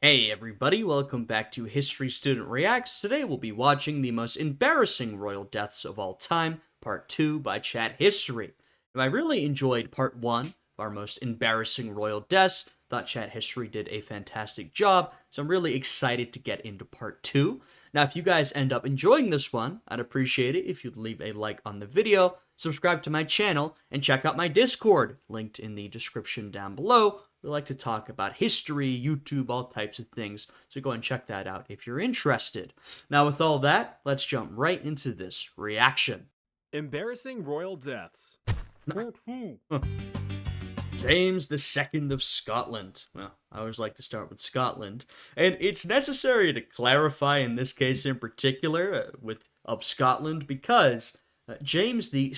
Hey everybody, welcome back to History Student Reacts. Today we'll be watching the most embarrassing royal deaths of all time, part 2 by Chat History. Now, I really enjoyed part 1 of our most embarrassing royal deaths. Thought Chat History did a fantastic job, so I'm really excited to get into part 2. Now, if you guys end up enjoying this one, I'd appreciate it if you'd leave a like on the video, subscribe to my channel, and check out my Discord, linked in the description down below. We like to talk about history, YouTube, all types of things, so go and check that out if you're interested. Now, with all that, let's jump right into this reaction. Embarrassing royal deaths. James II of Scotland. Well, I always like to start with Scotland, and it's necessary to clarify in this case in particular of Scotland because James VII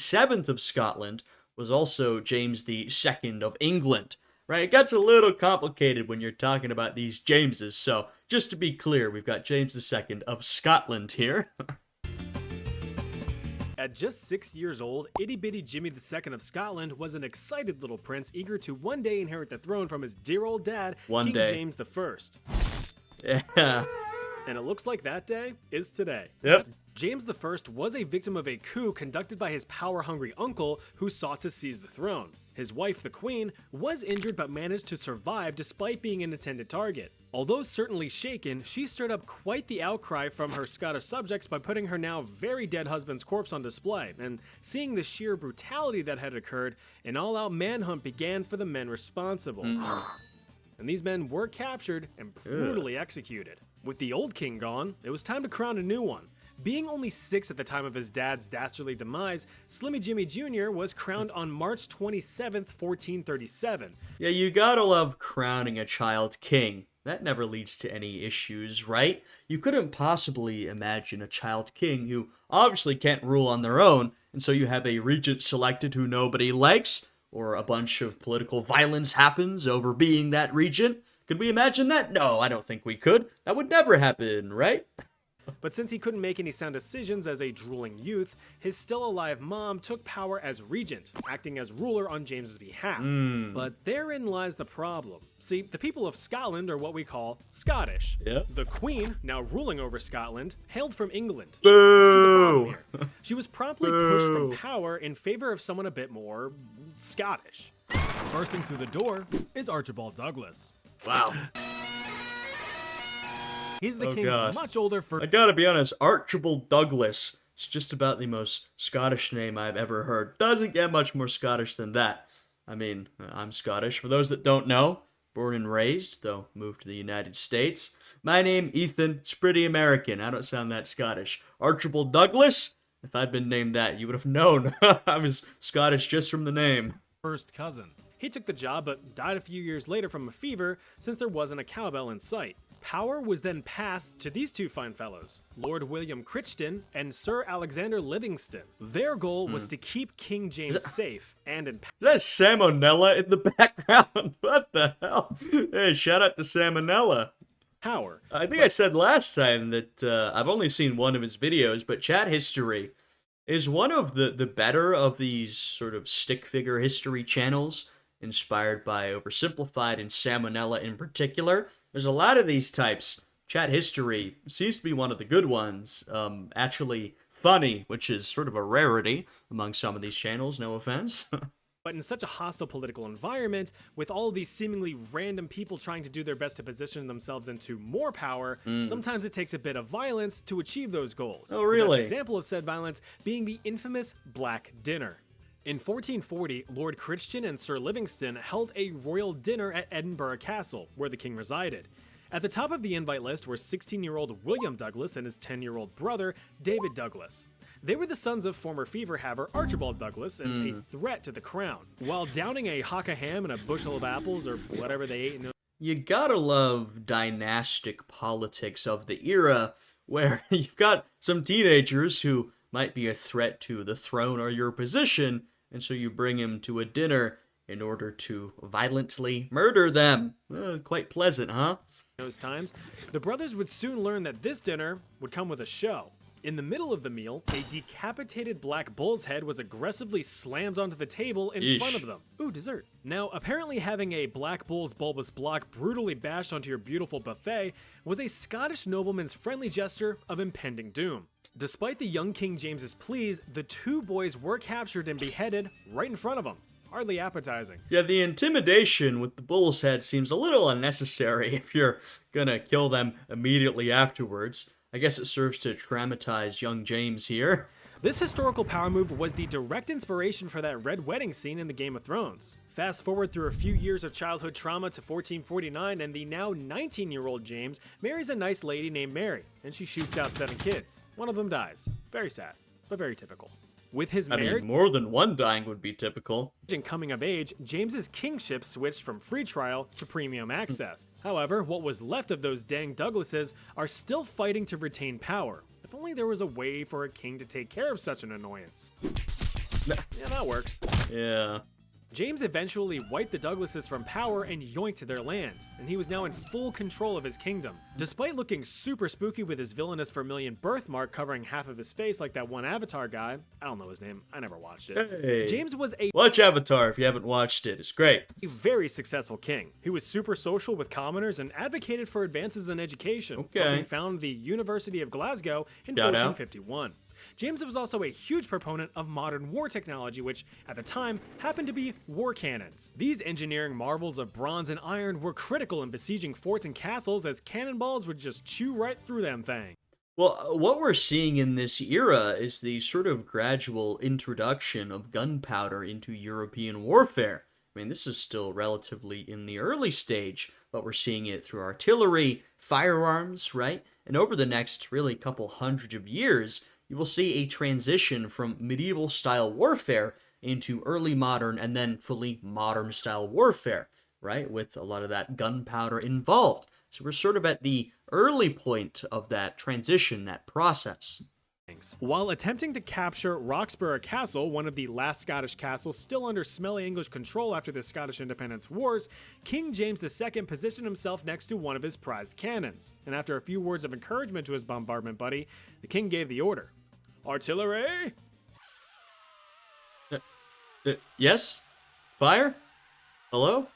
of Scotland was also James II of England. Right, it gets a little complicated when you're talking about these Jameses, so just to be clear, we've got James II of Scotland here. At just 6 years old, itty-bitty Jimmy II of Scotland was an excited little prince eager to one day inherit the throne from his dear old dad, King James I. Yeah. And it looks like that day is today. Yep. James I was a victim of a coup conducted by his power-hungry uncle who sought to seize the throne. His wife, the Queen, was injured but managed to survive despite being an intended target. Although certainly shaken, she stirred up quite the outcry from her Scottish subjects by putting her now very dead husband's corpse on display, and seeing the sheer brutality that had occurred, an all-out manhunt began for the men responsible. And these men were captured and brutally executed. With the old king gone, it was time to crown a new one. Being only 6 at the time of his dad's dastardly demise, Slimmy Jimmy Jr. was crowned on March 27th, 1437. Yeah, you gotta love crowning a child king. That never leads to any issues, right? You couldn't possibly imagine a child king who obviously can't rule on their own, and so you have a regent selected who nobody likes, or a bunch of political violence happens over being that regent. Could we imagine that? No, I don't think we could. That would never happen, right? But since he couldn't make any sound decisions as a drooling youth, his still-alive mom took power as regent, acting as ruler on James's behalf. But therein lies the problem. See, the people of Scotland are what we call Scottish. Yep. The Queen, now ruling over Scotland, hailed from England. Boo! She was promptly pushed from power in favor of someone a bit more Scottish. Bursting through the door is Archibald Douglas. Wow. He's the king's much older I gotta be honest, Archibald Douglas is just about the most Scottish name I've ever heard. Doesn't get much more Scottish than that. I mean, I'm Scottish. For those that don't know, born and raised, though moved to the United States. My name, Ethan, it's pretty American. I don't sound that Scottish. Archibald Douglas? If I'd been named that, you would have known I was Scottish just from the name. first cousin. He took the job but died a few years later from a fever since there wasn't a cowbell in sight. Power was then passed to these two fine fellows, Lord William Crichton and Sir Alexander Livingston. Their goal was to keep King James safe and in power. Is that Salmonella in the background? What the hell? Hey, shout out to Salmonella. I think I said last time that I've only seen one of his videos, but Chat History is one of the better of these sort of stick figure history channels inspired by Oversimplified and Salmonella in particular. There's a lot of these types. Chat History seems to be one of the good ones. Actually funny, which is sort of a rarity among some of these channels, no offense. But in such a hostile political environment, with all of these seemingly random people trying to do their best to position themselves into more power, sometimes it takes a bit of violence to achieve those goals. Oh, really? The best example of said violence being the infamous Black Dinner. In 1440, Lord Crichton and Sir Livingston held a royal dinner at Edinburgh Castle, where the king resided. At the top of the invite list were 16-year-old William Douglas and his 10-year-old brother, David Douglas. They were the sons of former fever haver Archibald Douglas and a threat to the crown. While downing a hock of ham and a bushel of apples or whatever they ate in those You gotta love dynastic politics of the era, where you've got some teenagers who might be a threat to the throne or your position, and so you bring him to a dinner in order to violently murder them. Quite pleasant, huh? times, the brothers would soon learn that this dinner would come with a show. In the middle of the meal, a decapitated black bull's head was aggressively slammed onto the table in front of them. Ooh, dessert. Now, apparently having a black bull's bulbous block brutally bashed onto your beautiful buffet was a Scottish nobleman's friendly gesture of impending doom. Despite the young King James's pleas, the two boys were captured and beheaded right in front of him. Hardly appetizing. Yeah, the intimidation with the bull's head seems a little unnecessary if you're gonna kill them immediately afterwards. I guess it serves to traumatize young James here. This historical power move was the direct inspiration for that red wedding scene in the Game of Thrones. Fast forward through a few years of childhood trauma to 1449, and the now 19-year-old James marries a nice lady named Mary, and she shoots out 7 kids. One of them dies. Very sad, but very typical. With his marriage more than one dying would be typical. and coming of age, James's kingship switched from free trial to premium access. However, what was left of those dang Douglases are still fighting to retain power. If only there was a way for a king to take care of such an annoyance. Yeah, that works. Yeah. James eventually wiped the Douglases from power and yoinked their land, and he was now in full control of his kingdom. Despite looking super spooky with his villainous vermilion birthmark covering half of his face like that one Avatar guy, I don't know his name, I never watched it. Hey. James was a Watch Avatar if you haven't watched it. It's great. very successful king. He was super social with commoners and advocated for advances in education. Okay. Helping found the University of Glasgow in Shout out. 1451. James was also a huge proponent of modern war technology, which at the time happened to be war cannons. These engineering marvels of bronze and iron were critical in besieging forts and castles, as cannonballs would just chew right through them things. Well, what we're seeing in this era is the sort of gradual introduction of gunpowder into European warfare. I mean, this is still relatively in the early stage, but we're seeing it through artillery, firearms, right? And over the next really couple hundred of years, you will see a transition from medieval-style warfare into early modern and then fully modern-style warfare, right? With a lot of that gunpowder involved. So we're sort of at the early point of that transition, that process. While attempting to capture Roxburgh Castle, one of the last Scottish castles still under smelly English control after the Scottish Independence Wars, King James II positioned himself next to one of his prized cannons. And after a few words of encouragement to his bombardment buddy, the king gave the order. Artillery? Yes? Fire? Hello?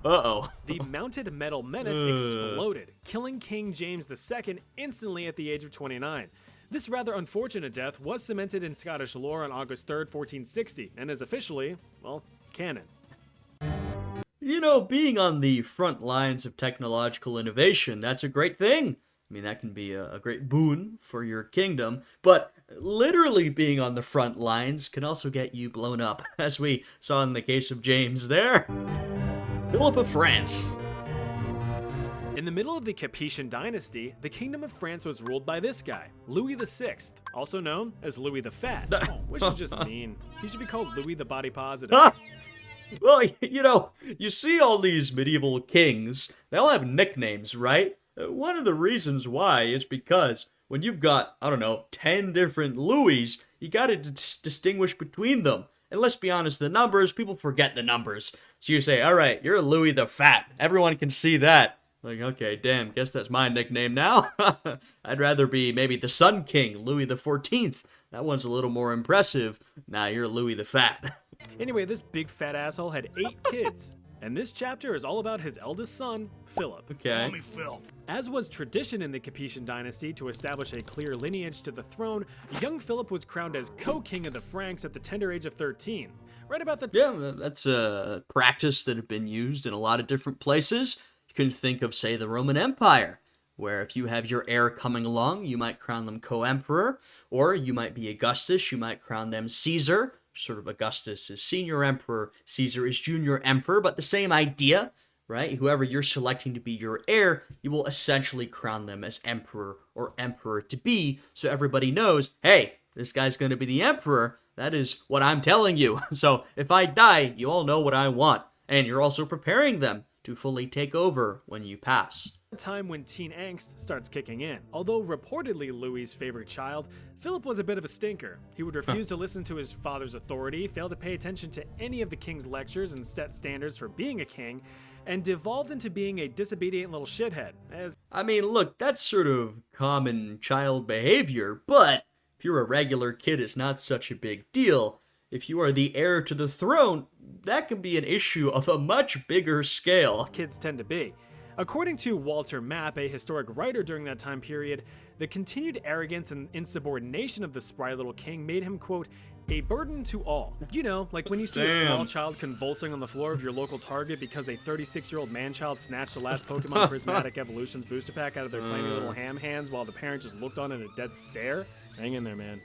Uh-oh. The mounted metal menace exploded, killing King James II instantly at the age of 29. This rather unfortunate death was cemented in Scottish lore on August 3rd, 1460, and is officially, well, canon. You know, being on the front lines of technological innovation, that's a great thing. I mean, that can be a great boon for your kingdom, but literally being on the front lines can also get you blown up, as we saw in the case of James there. Philip of France. In the middle of the Capetian dynasty, the Kingdom of France was ruled by this guy, Louis VI, also known as Louis the Fat, which is just mean. He should be called Louis the Body Positive. Well, you know, you see all these medieval kings, they all have nicknames, right? One of the reasons why is because when you've got, I don't know, 10 different Louis, you gotta distinguish between them. And let's be honest, the numbers, people forget the numbers. So you say, all right, you're Louis the Fat. Everyone can see that. Like, okay, damn, guess that's my nickname now. I'd rather be maybe the Sun King, Louis the 14th. That one's a little more impressive. Nah, you're Louis the Fat. Anyway, this big fat asshole had 8 kids. And this chapter is all about his eldest son, Philip. Okay. As was tradition in the Capetian dynasty to establish a clear lineage to the throne, young Philip was crowned as co-king of the Franks at the tender age of 13. Right about the Yeah, that's a practice that had been used in a lot of different places. You can think of, say, the Roman Empire, where if you have your heir coming along, you might crown them co-emperor, or you might be Augustus, you might crown them Caesar. Sort of Augustus is senior emperor, Caesar is junior emperor, but the same idea, right? Whoever you're selecting to be your heir, you will essentially crown them as emperor or emperor-to-be, so everybody knows, hey, this guy's going to be the emperor. That is what I'm telling you. So if I die, you all know what I want, and you're also preparing them to fully take over when you pass. time when teen angst starts kicking in. Although reportedly Louis's favorite child, Philip was a bit of a stinker. He would refuse to listen to his father's authority, fail to pay attention to any of the king's lectures and set standards for being a king, and devolved into being a disobedient little shithead. As I mean, look, that's sort of common child behavior, but if you're a regular kid, it's not such a big deal. If you are the heir to the throne, that can be an issue of a much bigger scale. kids tend to be. According to Walter Mapp, a historic writer during that time period, the continued arrogance and insubordination of the spry little king made him, quote, a burden to all. You know, like when you see a small Damn. child convulsing on the floor of your local Target because a 36-year-old man-child snatched the last Pokemon Prismatic Evolutions booster pack out of their tiny little ham hands while the parent just looked on in a dead stare? Hang in there, man.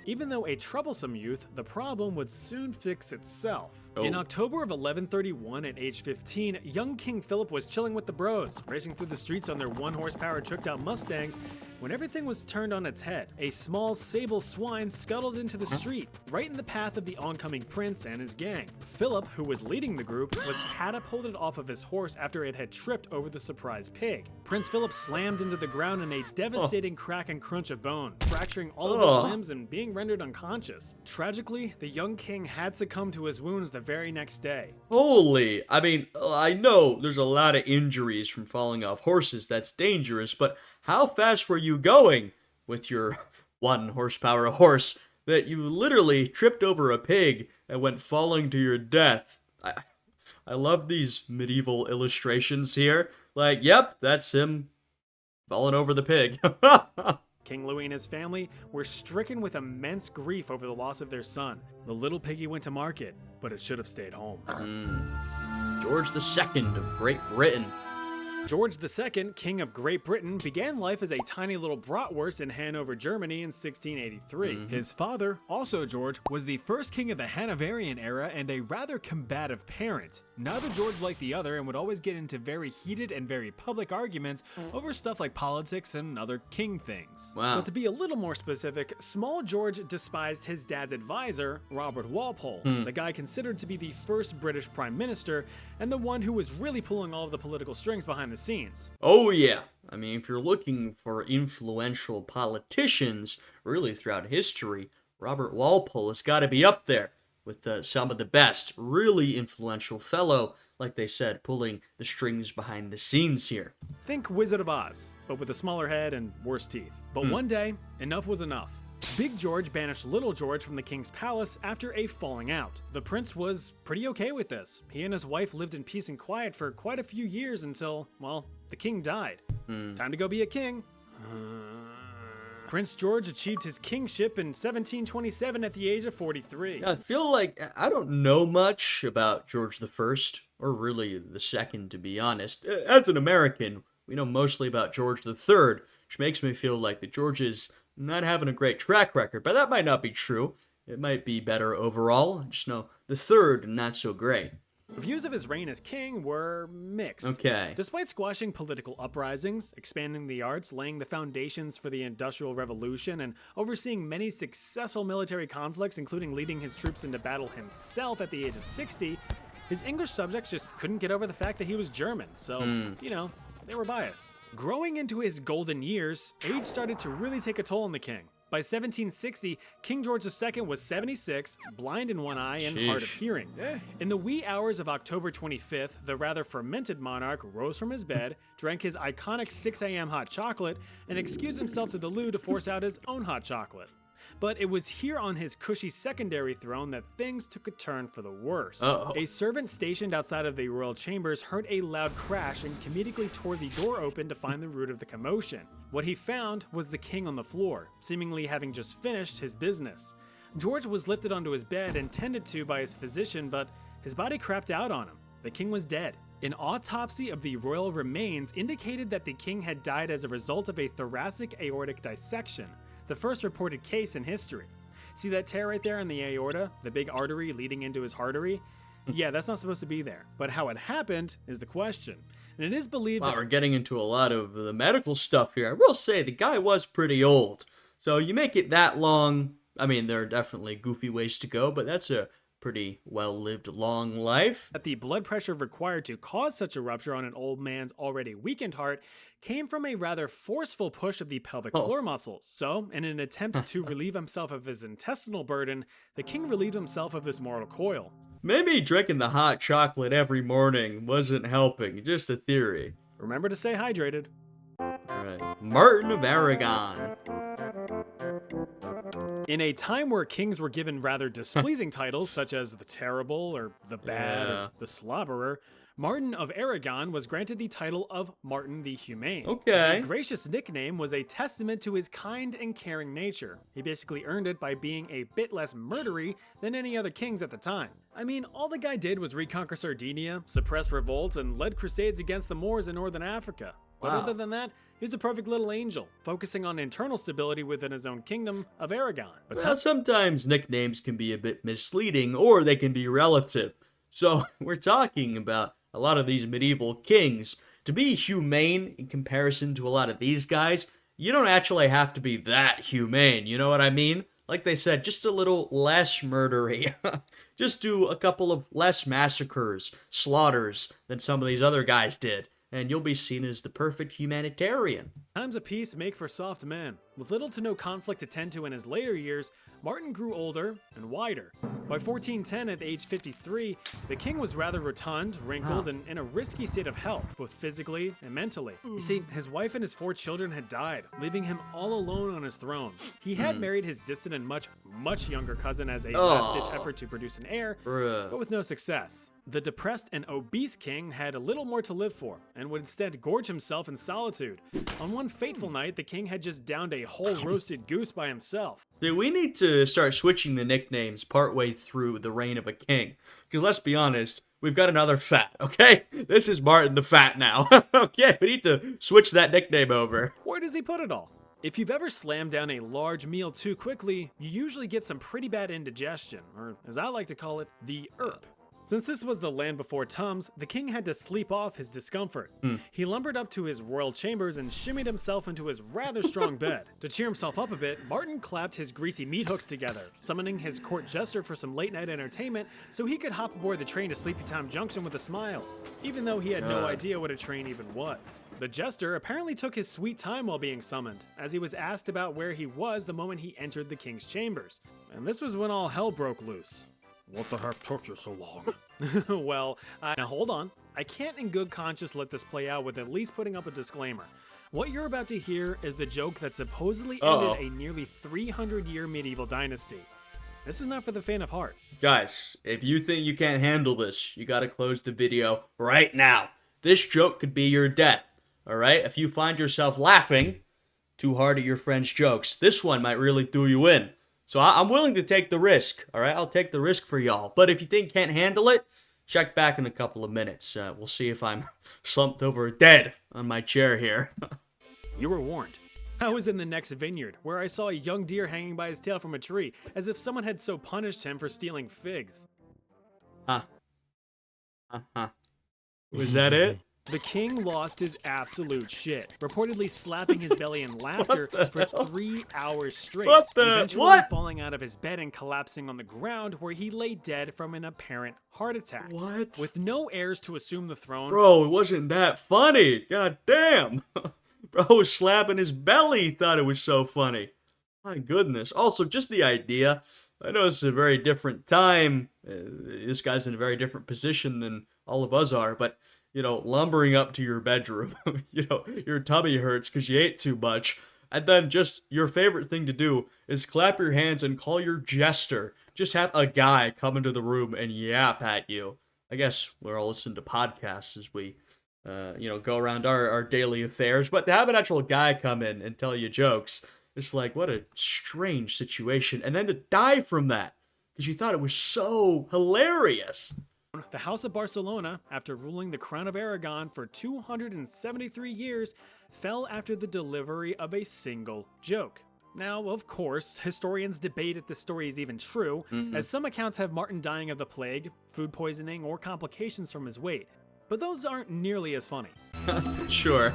Even though a troublesome youth, the problem would soon fix itself. In Oh. October of 1131, at age 15, young King Philip was chilling with the bros, racing through the streets on their one-horsepower tricked-out Mustangs, when everything was turned on its head. A small sable swine scuttled into the street, right in the path of the oncoming prince and his gang. Philip, who was leading the group, was catapulted off of his horse after it had tripped over the surprise pig. Prince Philip slammed into the ground in a devastating crack and crunch of bone, fracturing all of his limbs and being rendered unconscious. Tragically, the young king had succumbed to his wounds the very next day. Holy, I mean, I know there's a lot of injuries from falling off horses, that's dangerous, but how fast were you going with your 1 horsepower horse that you literally tripped over a pig and went falling to your death? I love these medieval illustrations here. Like, yep, that's him falling over the pig. King Louis and his family were stricken with immense grief over the loss of their son. The little piggy went to market, but it should have stayed home. George II of Great Britain. George II, King of Great Britain, began life as a tiny little bratwurst in Hanover, Germany in 1683. His father, also George, was the first king of the Hanoverian era and a rather combative parent. Neither George liked the other and would always get into very heated and very public arguments over stuff like politics and other king things. Wow. But to be a little more specific, small George despised his dad's advisor, Robert Walpole, the guy considered to be the first British prime minister and the one who was really pulling all of the political strings behind the scenes. Oh yeah. I mean, if you're looking for influential politicians, really throughout history, Robert Walpole has got to be up there with some of the best. Really influential fellow, like they said, pulling the strings behind the scenes here. Think Wizard of Oz, but with a smaller head and worse teeth. But one day, enough was enough. Big George banished Little George from the king's palace after a falling out. The prince was pretty okay with this. He and his wife lived in peace and quiet for quite a few years until, well, the king died. Time to go be a king. Prince George achieved his kingship in 1727 at the age of 43. I feel like I don't know much about George I, or really the second, to be honest. As an American, we know mostly about George III, which makes me feel like the George is not having a great track record, but that might not be true. It might be better overall. I just know the third, not so great. Views of his reign as king were mixed. Okay. Despite squashing political uprisings, expanding the arts, laying the foundations for the Industrial Revolution, and overseeing many successful military conflicts, including leading his troops into battle himself at the age of 60, his English subjects just couldn't get over the fact that he was German, so, you know, they were biased. Growing into his golden years, age started to really take a toll on the king. By 1760, King George II was 76, blind in one eye, and hard of Sheesh. hearing. In the wee hours of October 25th, the rather fermented monarch rose from his bed, drank his iconic 6 a.m. hot chocolate, and excused himself to the loo to force out his own hot chocolate. But it was here on his cushy secondary throne that things took a turn for the worse. Uh-oh. A servant stationed outside of the royal chambers heard a loud crash and comedically tore the door open to find the root of the commotion. What he found was the king on the floor, seemingly having just finished his business. George was lifted onto his bed and tended to by his physician, but his body crapped out on him. The king was dead. An autopsy of the royal remains indicated that the king had died as a result of a thoracic aortic dissection, the first reported case in history. See that tear right there in the aorta, the big artery leading into his artery? Yeah, that's not supposed to be there. But how it happened is the question. And it is believed Wow, that we're getting into a lot of the medical stuff here. I will say the guy was pretty old. So you make it that long, I mean, there are definitely goofy ways to go, but that's a pretty well-lived long life. the blood pressure required to cause such a rupture on an old man's already weakened heart came from a rather forceful push of the pelvic floor muscles. So, in an attempt to relieve himself of his intestinal burden, the king relieved himself of this mortal coil. Maybe drinking the hot chocolate every morning wasn't helping. Just a theory. Remember to stay hydrated. Alright. Martin of Aragon. In a time where kings were given rather displeasing titles such as the Terrible or the Bad Yeah. or the Slobberer, Martin of Aragon was granted the title of Martin the Humane. Okay. The gracious nickname was a testament to his kind and caring nature. He basically earned it by being a bit less murdery than any other kings at the time. I mean, all the guy did was reconquer Sardinia, suppress revolts, and led crusades against the Moors in northern Africa. But Wow. other than that, he was a perfect little angel, focusing on internal stability within his own kingdom of Aragon. But Well, sometimes nicknames can be a bit misleading, or they can be relative. So, we're talking about a lot of these medieval kings. To be humane in comparison to a lot of these guys, you don't actually have to be that humane, you know what I mean? Like they said, just a little less murdery. Just do a couple of less massacres, slaughters than some of these other guys did, and you'll be seen as the perfect humanitarian. times of peace make for soft men. With little to no conflict to tend to in his later years, Martin grew older and wider. By 1410, at age 53, the king was rather rotund, wrinkled, and in a risky state of health, both physically and mentally. You see, his wife and his 4 children had died, leaving him all alone on his throne. He had married his distant and much younger cousin as a last-ditch effort to produce an heir, Bruh. but with no success. The depressed and obese king had a little more to live for, and would instead gorge himself in solitude. On one fateful night, the king had just downed a whole roasted goose by himself. Dude, we need to start switching the nicknames partway through the reign of a king. Because let's be honest, we've got another fat, okay? This is Martin the Fat now. Okay, we need to switch that nickname over. Where does he put it all? If you've ever slammed down a large meal too quickly, you usually get some pretty bad indigestion, or as I like to call it, the ERP. Since this was the land before Tums, the king had to sleep off his discomfort. He lumbered up to his royal chambers and shimmied himself into his rather strong bed. To cheer himself up a bit, Martin clapped his greasy meat hooks together, summoning his court jester for some late night entertainment so he could hop aboard the train to Sleepytime Junction with a smile, even though he had no idea what a train even was. The jester apparently took his sweet time while being summoned, as he was asked about where he was the moment he entered the king's chambers. And this was when all hell broke loose. What the heck took you so long? Well, now hold on. I can't in good conscience let this play out with at least putting up a disclaimer. What you're about to hear is the joke that supposedly ended a nearly 300-year medieval dynasty. This is not for the faint of heart. Guys, if you think you can't handle this, you gotta close the video right now. This joke could be your death, alright? If you find yourself laughing too hard at your friend's jokes, this one might really do you in. So I'm willing to take the risk, alright? I'll take the risk for y'all. But if you think can't handle it, check back in a couple of minutes. We'll see if I'm slumped over dead on my chair here. You were warned. I was in the next vineyard, where I saw a young deer hanging by his tail from a tree, as if someone had so punished him for stealing figs. Was that it? The king lost his absolute shit, reportedly slapping his belly in laughter for 3 hours straight, What the- eventually what? falling out of his bed and collapsing on the ground where he lay dead from an apparent heart attack. What? With no heirs to assume the throne, Bro, it wasn't that funny. God damn. Bro was slapping his belly. Thought it was so funny. My goodness. Also, just the idea. I know it's a very different time. This guy's in a very different position than all of us are, but, you know, lumbering up to your bedroom, you know, your tummy hurts because you ate too much. And then just your favorite thing to do is clap your hands and call your jester. Just have a guy come into the room and yap at you. I guess we're all listening to podcasts as we, you know, go around our daily affairs. But to have an actual guy come in and tell you jokes, it's like, what a strange situation. And then to die from that because you thought it was so hilarious. the House of Barcelona, after ruling the Crown of Aragon for 273 years, fell after the delivery of a single joke. Now, of course, historians debate if this story is even true, as some accounts have Martin dying of the plague, food poisoning, or complications from his weight. But those aren't nearly as funny. Sure.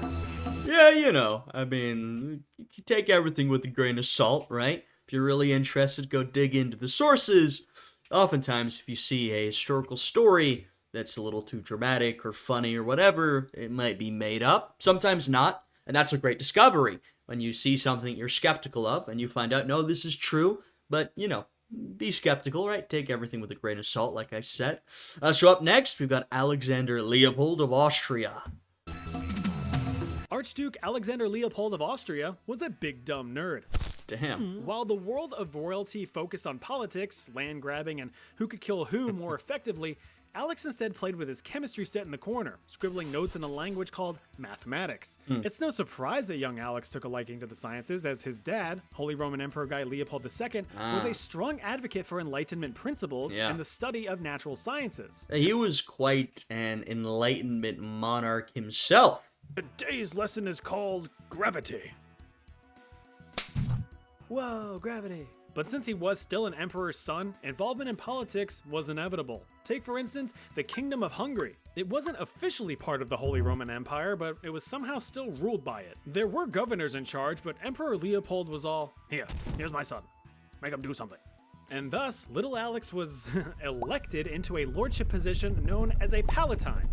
Yeah, you know, I mean, you take everything with a grain of salt, right? If you're really interested, go dig into the sources. Oftentimes, if you see a historical story that's a little too dramatic or funny or whatever, it might be made up. Sometimes not, and that's a great discovery. When you see something you're skeptical of and you find out, no, this is true, but, you know, be skeptical, right? Take everything with a grain of salt, like I said. So up next, we've got Alexander Leopold of Austria. Archduke Alexander Leopold of Austria was a big dumb nerd. Damn. While the world of royalty focused on politics, land grabbing, and who could kill who more effectively, Alex instead played with his chemistry set in the corner, scribbling notes in a language called mathematics. It's no surprise that young Alex took a liking to the sciences, as his dad, Holy Roman Emperor Guy Leopold II, was a strong advocate for Enlightenment principles and the study of natural sciences. He was quite an Enlightenment monarch himself. Today's lesson is called gravity. Whoa, gravity. But since he was still an emperor's son, involvement in politics was inevitable. Take, for instance, the Kingdom of Hungary. It wasn't officially part of the Holy Roman Empire, but it was somehow still ruled by it. There were governors in charge, but Emperor Leopold was all, here's my son. Make him do something. And thus, little Alex was elected into a lordship position known as a palatine.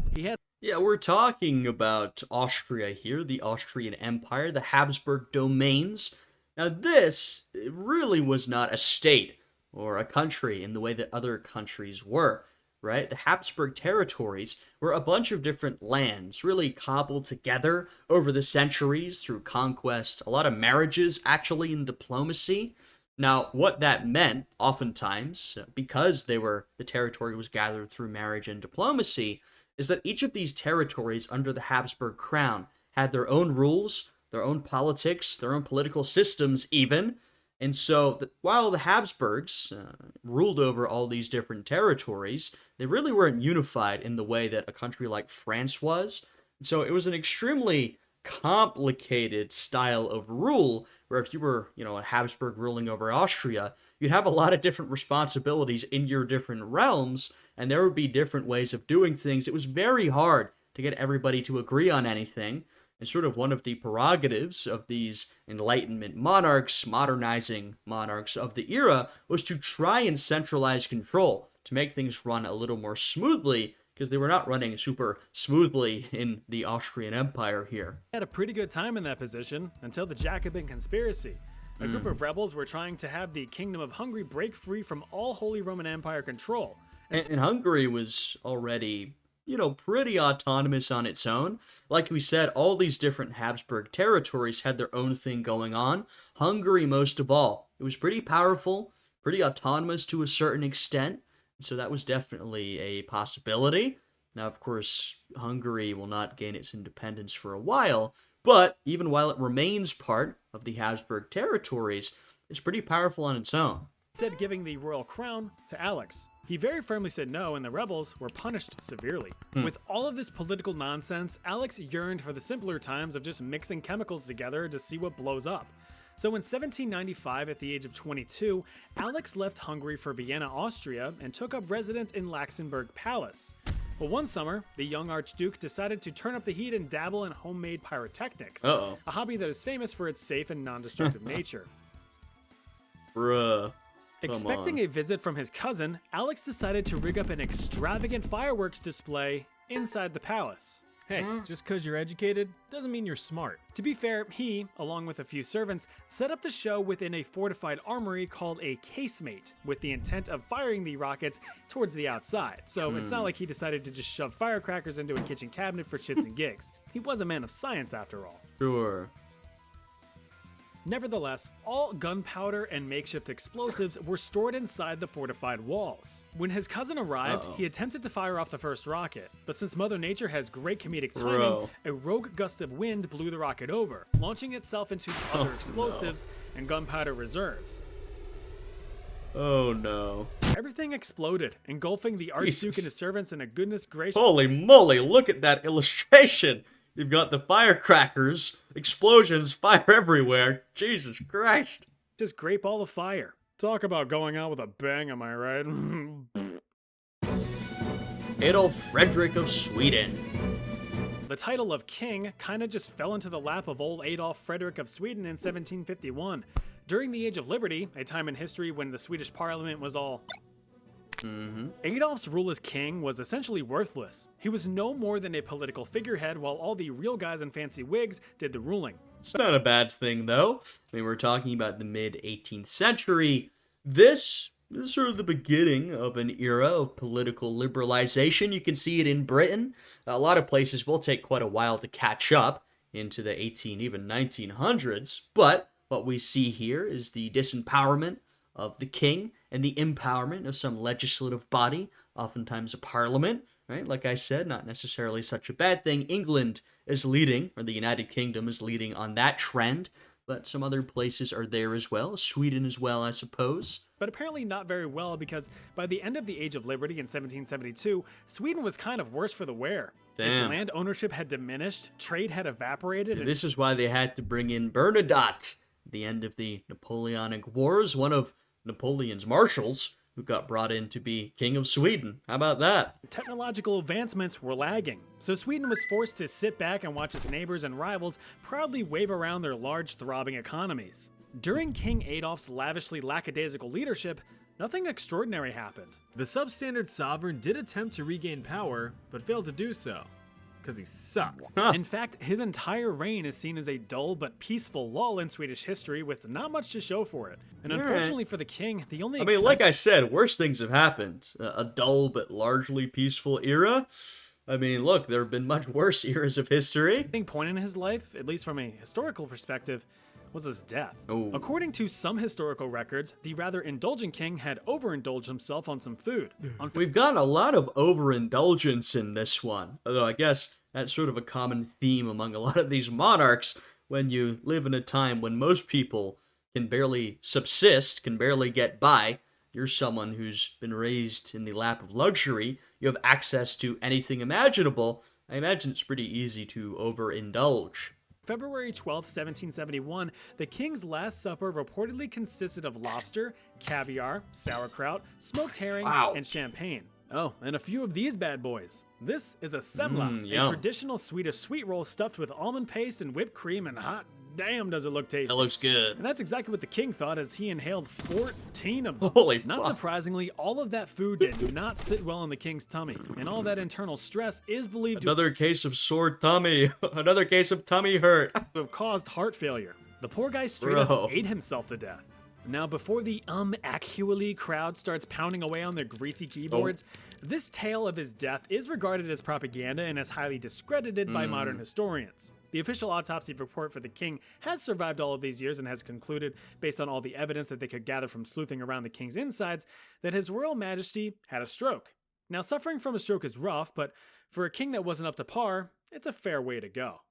Yeah, we're talking about Austria here, the Austrian Empire, the Habsburg domains. Now this really was not a state or a country in the way that other countries were, right? The Habsburg territories were a bunch of different lands, really cobbled together over the centuries through conquest, a lot of marriages actually in diplomacy. Now, what that meant, oftentimes, because the territory was gathered through marriage and diplomacy, is that each of these territories under the Habsburg crown had their own rules, their own politics, their own political systems even. And so while the Habsburgs ruled over all these different territories, they really weren't unified in the way that a country like France was. And so it was an extremely complicated style of rule where if you were, a Habsburg ruling over Austria, you'd have a lot of different responsibilities in your different realms, and there would be different ways of doing things. It was very hard to get everybody to agree on anything. And sort of one of the prerogatives of these Enlightenment monarchs, modernizing monarchs of the era, was to try and centralize control, to make things run a little more smoothly, because they were not running super smoothly in the Austrian Empire here. Had a pretty good time in that position until the Jacobin conspiracy. A group of rebels were trying to have the Kingdom of Hungary break free from all Holy Roman Empire control. And Hungary was already pretty autonomous on its own. Like we said, all these different Habsburg territories had their own thing going on. Hungary, most of all. It was pretty powerful, pretty autonomous to a certain extent. So that was definitely a possibility. Now, of course, Hungary will not gain its independence for a while, but even while it remains part of the Habsburg territories, it's pretty powerful on its own. Instead giving the royal crown to Alex. He very firmly said no, and the rebels were punished severely. With all of this political nonsense, Alex yearned for the simpler times of just mixing chemicals together to see what blows up. So in 1795, at the age of 22, Alex left Hungary for Vienna, Austria, and took up residence in Laxenburg Palace. But one summer, the young Archduke decided to turn up the heat and dabble in homemade pyrotechnics, a hobby that is famous for its safe and non-destructive nature. Bruh. Expecting a visit from his cousin, Alex decided to rig up an extravagant fireworks display inside the palace. Hey, just because you're educated doesn't mean you're smart. To be fair, he, along with a few servants, set up the show within a fortified armory called a casemate, with the intent of firing the rockets towards the outside. So it's not like he decided to just shove firecrackers into a kitchen cabinet for shits and gigs. He was a man of science after all. Sure. Nevertheless, all gunpowder and makeshift explosives were stored inside the fortified walls. When his cousin arrived, he attempted to fire off the first rocket, but since Mother Nature has great comedic timing, a rogue gust of wind blew the rocket over, launching itself into other explosives and gunpowder reserves. Oh no. Everything exploded, engulfing the Archduke and his servants in a goodness gracious... Holy moly, look at that illustration! You've got the firecrackers, explosions, fire everywhere. Jesus Christ. Just grape all the fire. Talk about going out with a bang, am I right? Adolf Frederick of Sweden. The title of king kinda just fell into the lap of old Adolf Frederick of Sweden in 1751. During the Age of Liberty, a time in history when the Swedish parliament was all... Adolf's rule as king was essentially worthless. He was no more than a political figurehead while all the real guys in fancy wigs did the ruling. It's not a bad thing, though. I mean, we're talking about the mid-18th century. This this is sort of the beginning of an era of political liberalization. You can see it in Britain. A lot of places will take quite a while to catch up into the 18, even 1900s, but what we see here is the disempowerment of the king and the empowerment of some legislative body, oftentimes a parliament, right? Like I said, not necessarily such a bad thing. England is leading, or the United Kingdom is leading on that trend, but some other places are there as well. Sweden as well, I suppose. But apparently not very well, because by the end of the Age of Liberty in 1772, Sweden was kind of worse for the wear. Its Damn. land ownership had diminished, trade had evaporated, and This is why they had to bring in Bernadotte at the end of the Napoleonic Wars, one of Napoleon's marshals who got brought in to be King of Sweden. How about that? technological advancements were lagging. So Sweden was forced to sit back and watch its neighbors and rivals proudly wave around their large, throbbing economies. During King Adolf's lavishly lackadaisical leadership, nothing extraordinary happened. The substandard sovereign did attempt to regain power, but failed to do so, because he sucked. Huh. In fact, his entire reign is seen as a dull but peaceful lull in Swedish history with not much to show for it. And Alright. unfortunately for the king, the only I mean, like I said, worse things have happened. A dull but largely peaceful era. I mean, look, there have been much worse eras of history. exciting point in his life, at least from a historical perspective, was his death. Oh. According to some historical records, the rather indulgent king had overindulged himself on some food. We've got a lot of overindulgence in this one, although I guess that's sort of a common theme among a lot of these monarchs when you live in a time when most people can barely subsist, can barely get by. You're someone who's been raised in the lap of luxury, you have access to anything imaginable. I imagine it's pretty easy to overindulge. February 12, 1771, the king's last supper reportedly consisted of lobster, caviar, sauerkraut, smoked herring, Wow. and champagne. Oh, and a few of these bad boys. This is a semla, a yum. traditional Swedish sweet roll stuffed with almond paste and whipped cream, and hot damn does it look tasty. That looks good. And that's exactly what the king thought as he inhaled 14 of them. Holy Not fuck. surprisingly, all of that food did not sit well in the king's tummy, and all that internal stress is believed to Another case of sore tummy. Another case of tummy hurt. have caused heart failure. The poor guy straight Bro. up ate himself to death. Now, before the actually crowd starts pounding away on their greasy keyboards, this tale of his death is regarded as propaganda and as highly discredited by modern historians. The official autopsy report for the king has survived all of these years and has concluded, based on all the evidence that they could gather from sleuthing around the king's insides, that his royal majesty had a stroke. Now, suffering from a stroke is rough, but for a king that wasn't up to par, it's a fair way to go.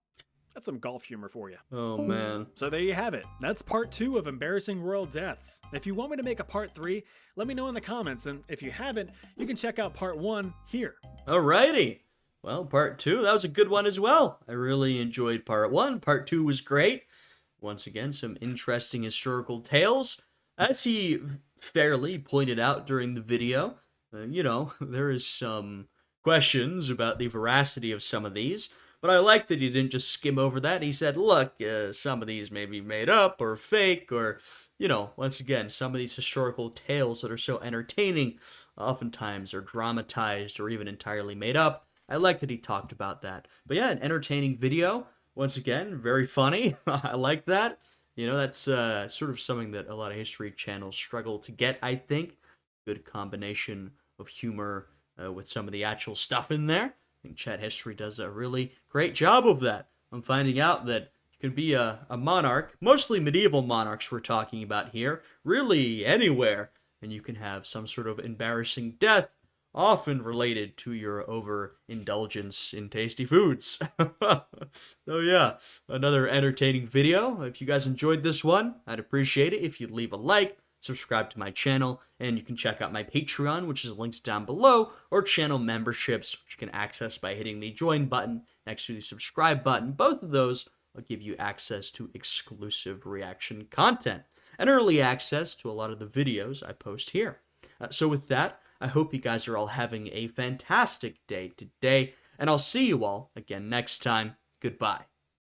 That's some golf humor for you. Oh man. So there you have it. That's part 2 of embarrassing royal deaths. If you want me to make a part 3, let me know in the comments, and if you haven't, you can check out part 1 here. Alrighty. Well, part 2, that was a good one as well. I really enjoyed part 1. Part 2 was great. Once again, some interesting historical tales. As he fairly pointed out during the video, there is some questions about the veracity of some of these. But I like that he didn't just skim over that. He said, look, some of these may be made up or fake or, once again, some of these historical tales that are so entertaining oftentimes are dramatized or even entirely made up. I like that he talked about that. But yeah, an entertaining video. Once again, very funny. I like that. That's sort of something that a lot of history channels struggle to get, I think. Good combination of humor with some of the actual stuff in there. I think Chat History does a really great job of that. I'm finding out that you can be a monarch, mostly medieval monarchs we're talking about here, really anywhere, and you can have some sort of embarrassing death, often related to your overindulgence in tasty foods. So yeah, another entertaining video. If you guys enjoyed this one, I'd appreciate it if you'd leave a like, subscribe to my channel, and you can check out my Patreon, which is linked down below, or channel memberships, which you can access by hitting the join button next to the subscribe button. Both of those will give you access to exclusive reaction content and early access to a lot of the videos I post here. So with that, I hope you guys are all having a fantastic day today, and I'll see you all again next time. Goodbye.